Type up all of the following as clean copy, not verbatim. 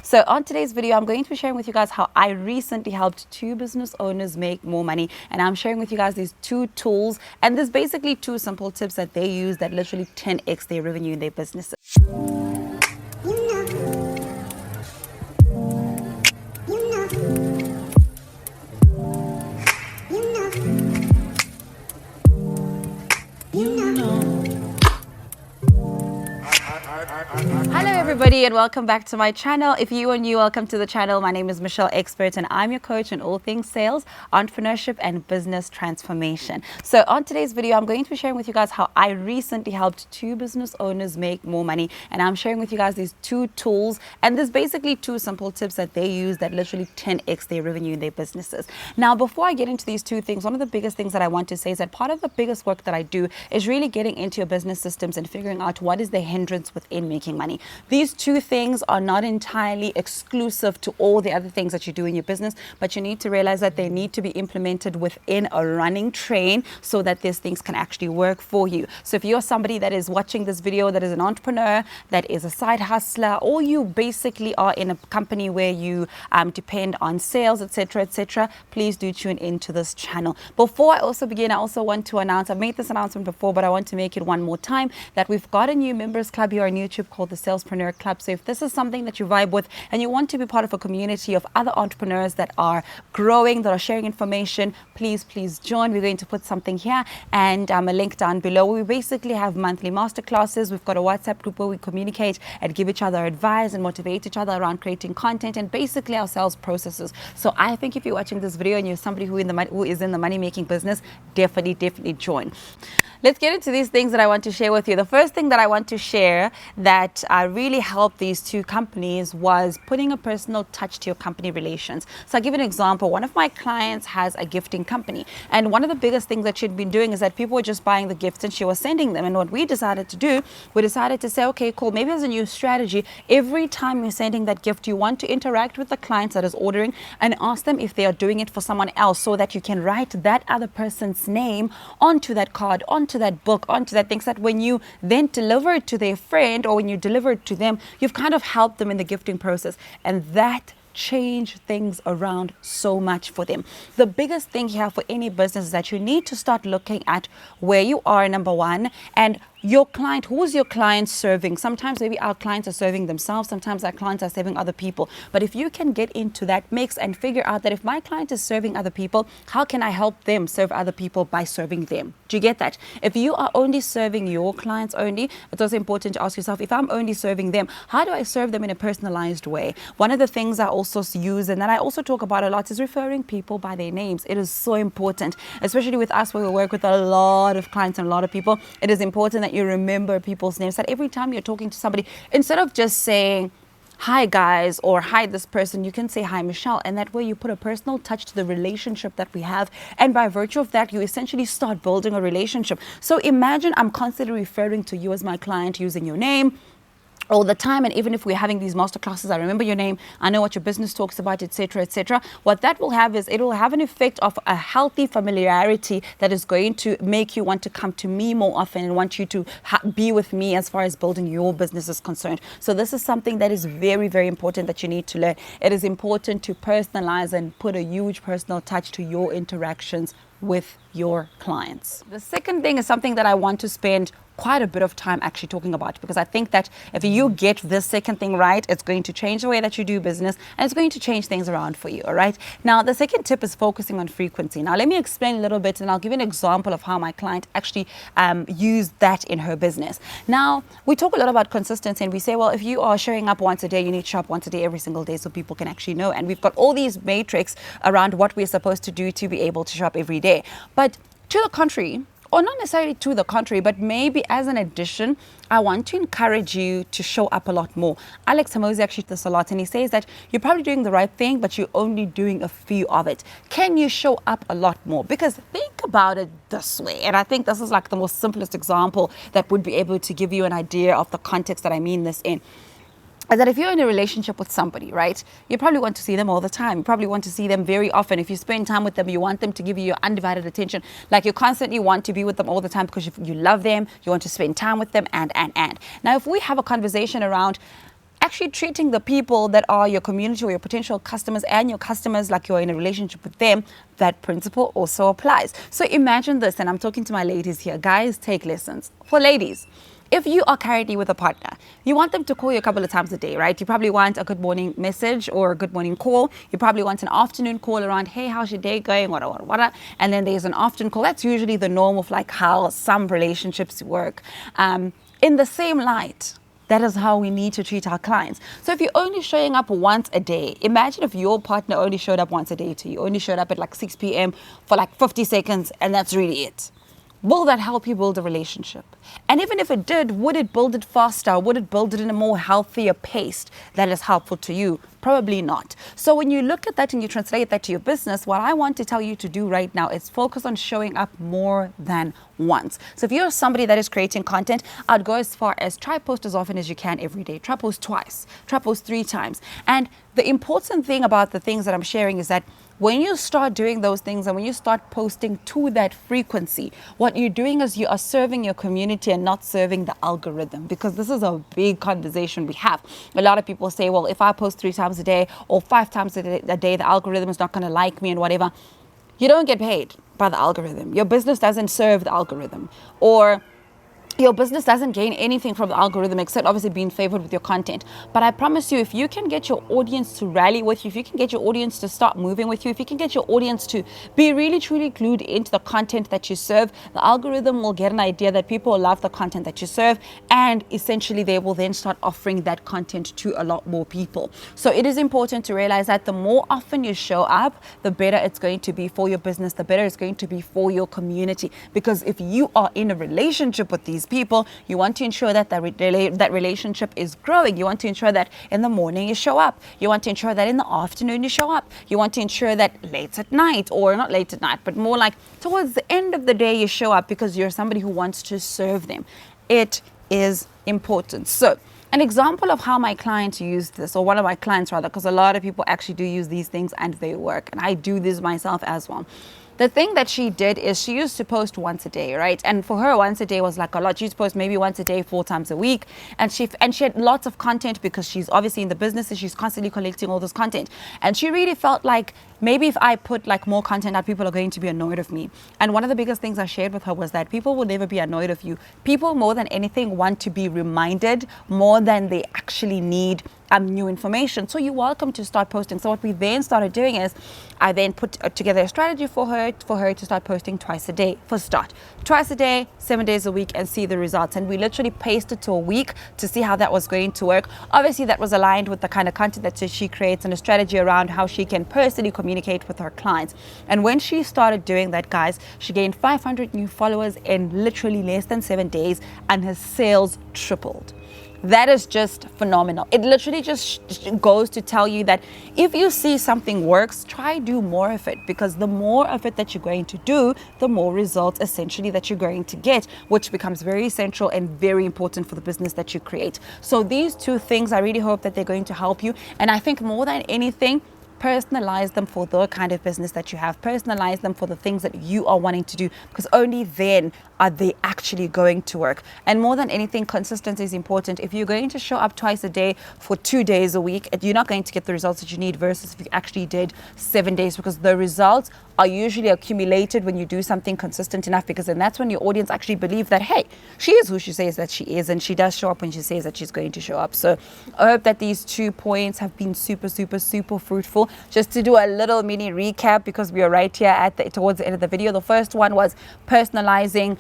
So on today's video, I'm going to be sharing with you guys how I recently helped 2 business owners make more money. And I'm sharing with you guys these 2 tools. And there's basically 2 simple tips that they use that literally 10x their revenue in their businesses. Hello everybody and welcome back to my channel. If you are new, welcome to the channel. My name is Michelle Expert and I'm your coach in all things sales, entrepreneurship and business transformation. So on today's video, I'm going to be sharing with you guys how I recently helped 2 business owners make more money. And I'm sharing with you guys these 2 tools. And there's basically 2 simple tips that they use that literally 10x their revenue in their businesses. Now, before I get into these 2 things, one of the biggest things that I want to say is that part of the biggest work that I do is really getting into your business systems and figuring out what is the hindrance within making money. These 2 things are not entirely exclusive to all the other things that you do in your business, but you need to realize that they need to be implemented within a running train so that these things can actually work for you. So if you're somebody that is watching this video, that is an entrepreneur, that is a side hustler, or you basically are in a company where you depend on sales, etc., please do tune into this channel. Before I also begin, I also want to announce, I've made this announcement before, but I want to make it one more time, that we've got a new members club here on YouTube called the Salespreneur Club. So if this is something that you vibe with and you want to be part of a community of other entrepreneurs that are growing, that are sharing information, please join. We're going to put something here and a link down below. We basically have monthly masterclasses. We've got a WhatsApp group where we communicate and give each other advice and motivate each other around creating content and basically our sales processes. So I think if you're watching this video and you're somebody who is in the money making business, definitely join. Let's get into these things that I want to share with you. The first thing that I want to share that really helped these 2 companies was putting a personal touch to your company relations. So I'll give you an example. One of my clients has a gifting company. And one of the biggest things that she'd been doing is that people were just buying the gifts and she was sending them. And what we decided to do, we decided to say, okay, cool, maybe there's a new strategy. Every time you're sending that gift, you want to interact with the clients that is ordering and ask them if they are doing it for someone else so that you can write that other person's name onto that card, onto that book, onto that thing, so that when you then deliver it to their friend or when you deliver it to them, you've kind of helped them in the gifting process. And that change things around so much for them. The biggest thing here for any business is that you need to start looking at where you are, number one, and your client, who's your client serving? Sometimes maybe our clients are serving themselves. Sometimes our clients are serving other people. But if you can get into that mix and figure out that if my client is serving other people, how can I help them serve other people by serving them? Do you get that? If you are only serving your clients only, it's also important to ask yourself, if I'm only serving them, how do I serve them in a personalized way? One of the things I also use and that I also talk about a lot is referring people by their names. It is so important, especially with us where we work with a lot of clients and a lot of people. It is important that you remember people's names, that every time you're talking to somebody, instead of just saying, hi guys, or hi this person, you can say hi Michelle, and that way you put a personal touch to the relationship that we have, and by virtue of that you essentially start building a relationship. So imagine I'm constantly referring to you as my client using your name all the time, and even if we're having these master classes, I remember your name, I know what your business talks about, etc. What that will have is it will have an effect of a healthy familiarity that is going to make you want to come to me more often and want you to be with me as far as building your business is concerned. So this is something that is very important that you need to learn. It is important to personalize and put a huge personal touch to your interactions with your clients. The second thing is something that I want to spend quite a bit of time actually talking about, because I think that if you get this second thing right, it's going to change the way that you do business and it's going to change things around for you. All right. Now, the second tip is focusing on frequency. Now, let me explain a little bit and I'll give you an example of how my client actually used that in her business. Now, we talk a lot about consistency and we say, well, if you are showing up once a day, you need to show up once a day every single day so people can actually know. And we've got all these matrix around what we're supposed to do to be able to show up every day. But to the contrary, or not necessarily to the contrary, but maybe as an addition, I want to encourage you to show up a lot more. Alex Hamosi actually does this a lot, and he says that you're probably doing the right thing, but you're only doing a few of it. Can you show up a lot more? Because think about it this way, and I think this is like the most simplest example that would be able to give you an idea of the context that I mean this in. Is that if you're in a relationship with somebody, right, you probably want to see them all the time. You probably want to see them very often. If you spend time with them, you want them to give you your undivided attention. Like you constantly want to be with them all the time because you love them, you want to spend time with them, and. Now, if we have a conversation around, actually treating the people that are your community or your potential customers and your customers like you're in a relationship with them, that principle also applies. So imagine this, and I'm talking to my ladies here. Guys, take lessons. For ladies, if you are currently with a partner, you want them to call you a couple of times a day, right? You probably want a good morning message or a good morning call. You probably want an afternoon call around, hey, how's your day going? What. And then there's an afternoon call. That's usually the norm of like how some relationships work. In the same light, that is how we need to treat our clients. So if you're only showing up once a day, imagine if your partner only showed up once a day to you, only showed up at like 6 p.m. for like 50 seconds, and that's really it. Will that help you build a relationship? And even if it did, would it build it faster? Would it build it in a more healthier pace that is helpful to you? Probably not. So when you look at that and you translate that to your business, what I want to tell you to do right now is focus on showing up more than once. So if you're somebody that is creating content, I'd go as far as try post as often as you can every day. Try post twice. Try post 3 times. And the important thing about the things that I'm sharing is that when you start doing those things and when you start posting to that frequency, what you're doing is you are serving your community and not serving the algorithm, because this is a big conversation we have. A lot of people say, well, if I post 3 times a day or 5 times a day, the algorithm is not going to like me and whatever. You don't get paid by the algorithm. Your business doesn't serve the algorithm, or your business doesn't gain anything from the algorithm except obviously being favored with your content. But I promise you, if you can get your audience to rally with you, if you can get your audience to start moving with you, if you can get your audience to be really truly glued into the content that you serve, the algorithm will get an idea that people love the content that you serve, and essentially they will then start offering that content to a lot more people. So it is important to realize that the more often you show up, the better it's going to be for your business, the better it's going to be for your community. Because if you are in a relationship with these people, you want to ensure that that relationship is growing. You want to ensure that in the morning you show up. You want to ensure that in the afternoon you show up. You want to ensure that late at night, or not late at night, but more like towards the end of the day you show up, because you're somebody who wants to serve them. It is important. So an example of how my clients use this, or one of my clients rather, because a lot of people actually do use these things and they work, and I do this myself as well. The thing that she did is she used to post once a day, right? And for her, once a day was like a lot. She used to post maybe once a day, 4 times a week. And she had lots of content, because she's obviously in the business and she's constantly collecting all this content. And she really felt like maybe if I put like more content out, people are going to be annoyed of me. And one of the biggest things I shared with her was that people will never be annoyed of you. People, more than anything, want to be reminded more than they actually need new information. So you're welcome to start posting. So what we then started doing is I then put together a strategy for her to start posting twice a day for start. Twice a day, 7 days a week, and see the results. And we literally paced it to a week to see how that was going to work. Obviously, that was aligned with the kind of content that she creates and a strategy around how she can personally communicate with her clients. And when she started doing that, guys, she gained 500 new followers in literally less than 7 days, and her sales tripled. That is just phenomenal. It literally just goes to tell you that if you see something works, try do more of it, because the more of it that you're going to do, the more results essentially that you're going to get, which becomes very essential and very important for the business that you create. So these 2 things, I really hope that they're going to help you. And I think more than anything, personalize them for the kind of business that you have. Personalize them for the things that you are wanting to do, because only then are they actually going to work. And more than anything, consistency is important. If you're going to show up twice a day for 2 days a week, you're not going to get the results that you need, versus if you actually did 7 days, because the results are usually accumulated when you do something consistent enough, because then that's when your audience actually believe that, hey, she is who she says that she is, and she does show up when she says that she's going to show up. So I hope that these 2 points have been super, super, super fruitful. Just to do a little mini recap, because we are right here towards the end of the video. The first one was personalizing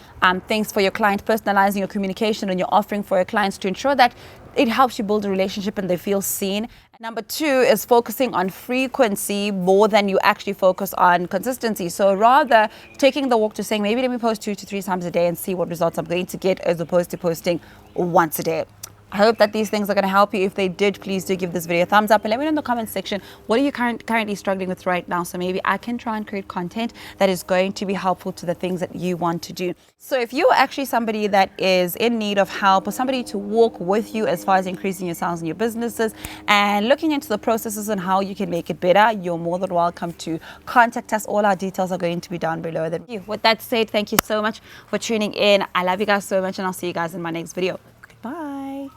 things for your client, personalizing your communication and your offering for your clients to ensure that it helps you build a relationship and they feel seen. Number 2 is focusing on frequency more than you actually focus on consistency. So rather taking the walk to saying, maybe let me post 2 to 3 times a day and see what results I'm going to get, as opposed to posting once a day. I hope that these things are going to help you. If they did, please do give this video a thumbs up and let me know in the comment section, what are you currently struggling with right now? So maybe I can try and create content that is going to be helpful to the things that you want to do. So if you're actually somebody that is in need of help, or somebody to walk with you as far as increasing your sales and your businesses and looking into the processes and how you can make it better, you're more than welcome to contact us. All our details are going to be down below. With that said, thank you so much for tuning in. I love you guys so much, and I'll see you guys in my next video. Goodbye.